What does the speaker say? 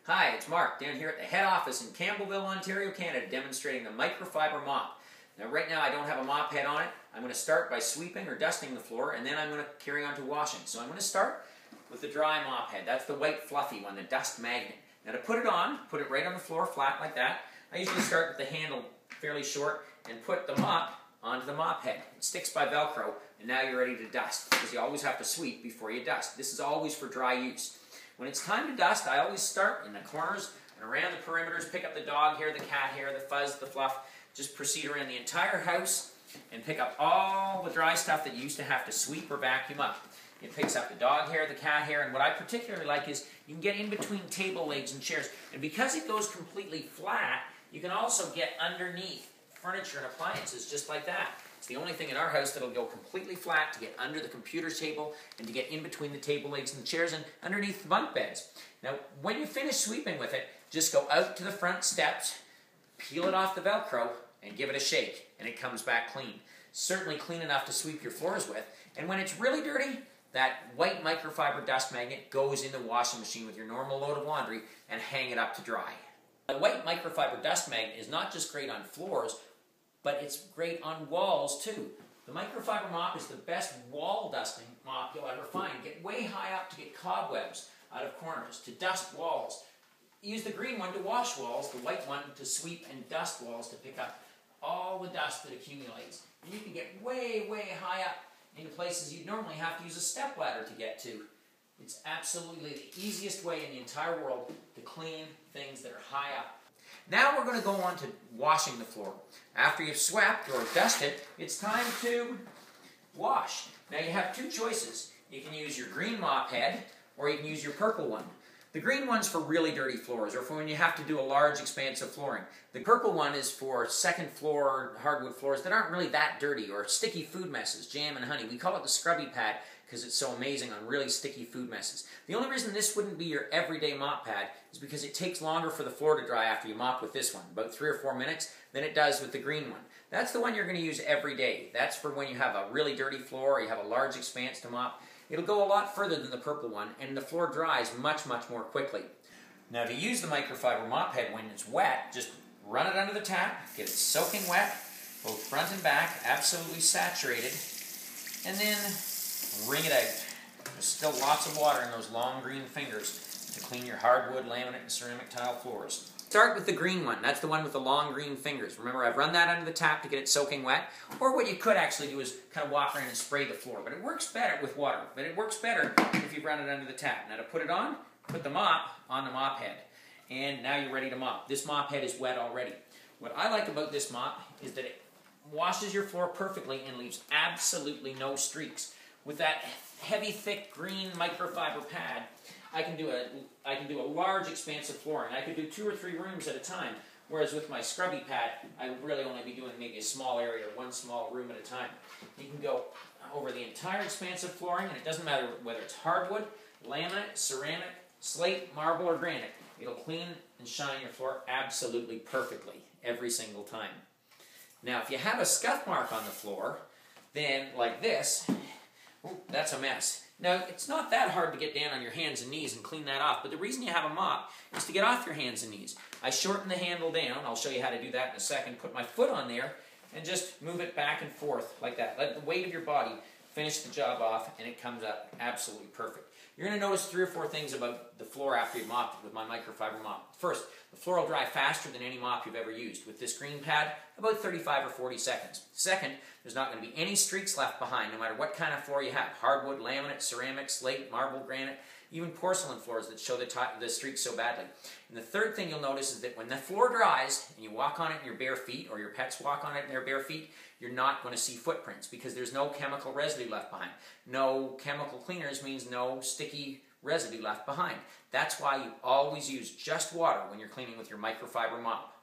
Hi, it's Mark down here at the head office in Campbellville, Ontario, Canada, demonstrating the Microfibre Mop. Now right now I don't have a mop head on it. I'm going to start by sweeping or dusting the floor, and then I'm going to carry on to washing. So I'm going to start with the dry mop head. That's the white fluffy one, the dust magnet. Now to put it on, put it right on the floor flat like that. I usually start with the handle fairly short and put the mop onto the mop head. It sticks by Velcro, and now you're ready to dust, because you always have to sweep before you dust. This is always for dry use. When it's time to dust, I always start in the corners and around the perimeters, pick up the dog hair, the cat hair, the fuzz, the fluff, just proceed around the entire house and pick up all the dry stuff that you used to have to sweep or vacuum up. It picks up the dog hair, the cat hair, and what I particularly like is you can get in between table legs and chairs. And because it goes completely flat, you can also get underneath furniture and appliances just like that. It's the only thing in our house that'll go completely flat to get under the computer table and to get in between the table legs and the chairs and underneath the bunk beds. Now, when you finish sweeping with it, just go out to the front steps, peel it off the Velcro, and give it a shake, and it comes back clean. Certainly clean enough to sweep your floors with. And when it's really dirty, that white microfiber dust magnet goes in the washing machine with your normal load of laundry and hang it up to dry. The white microfiber dust magnet is not just great on floors, but it's great on walls too. The Microfibre Mop is the best wall dusting mop you'll ever find. Get way high up to get cobwebs out of corners, to dust walls. Use the green one to wash walls, the white one to sweep and dust walls to pick up all the dust that accumulates. And you can get way, way high up into places you'd normally have to use a stepladder to get to. It's absolutely the easiest way in the entire world to clean things that are high up. Now we're going to go on to washing the floor. After you've swept or dusted, it's time to wash. Now you have two choices. You can use your green mop head, or you can use your purple one. The green one's for really dirty floors, or for when you have to do a large expanse of flooring. The purple one is for second floor hardwood floors that aren't really that dirty, or sticky food messes, jam and honey. We call it the scrubby pad because it's so amazing on really sticky food messes. The only reason this wouldn't be your everyday mop pad is because it takes longer for the floor to dry after you mop with this one, about 3 or 4 minutes, than it does with the green one. That's the one you're going to use every day. That's for when you have a really dirty floor or you have a large expanse to mop. It'll go a lot further than the purple one, and the floor dries much, much more quickly. Now to use the microfiber mop head when it's wet, just run it under the tap, get it soaking wet, both front and back, absolutely saturated, and then wring it out. There's still lots of water in those long green fingers to clean your hardwood, laminate, and ceramic tile floors. Start with the green one. That's the one with the long green fingers. Remember, I've run that under the tap to get it soaking wet. Or what you could actually do is kind of walk around and spray the floor. But it works better with water. But it works better if you run it under the tap. Now to put it on, put the mop on the mop head. And now you're ready to mop. This mop head is wet already. What I like about this mop is that it washes your floor perfectly and leaves absolutely no streaks. With that heavy, thick, green microfiber pad, I can do a large expanse of flooring. I could do 2 or 3 rooms at a time, whereas with my scrubby pad, I would really only be doing maybe a small area or one small room at a time. You can go over the entire expanse of flooring, and it doesn't matter whether it's hardwood, laminate, ceramic, slate, marble, or granite. It'll clean and shine your floor absolutely perfectly every single time. Now, if you have a scuff mark on the floor, then like this, ooh, that's a mess. Now, it's not that hard to get down on your hands and knees and clean that off, but the reason you have a mop is to get off your hands and knees. I shorten the handle down. I'll show you how to do that in a second. Put my foot on there and just move it back and forth like that. Let the weight of your body finish the job off, and it comes out absolutely perfect. You're going to notice 3 or 4 things about the floor after you've mopped it with my microfiber mop. First, the floor will dry faster than any mop you've ever used. With this green pad, about 35 or 40 seconds. Second, there's not going to be any streaks left behind, no matter what kind of floor you have. Hardwood, laminate, ceramic, slate, marble, granite, even porcelain floors that show the streaks so badly. And the third thing you'll notice is that when the floor dries and you walk on it in your bare feet, or your pets walk on it in their bare feet, you're not going to see footprints because there's no chemical residue left behind. No chemical cleaners means no sticky residue left behind. That's why you always use just water when you're cleaning with your microfiber mop.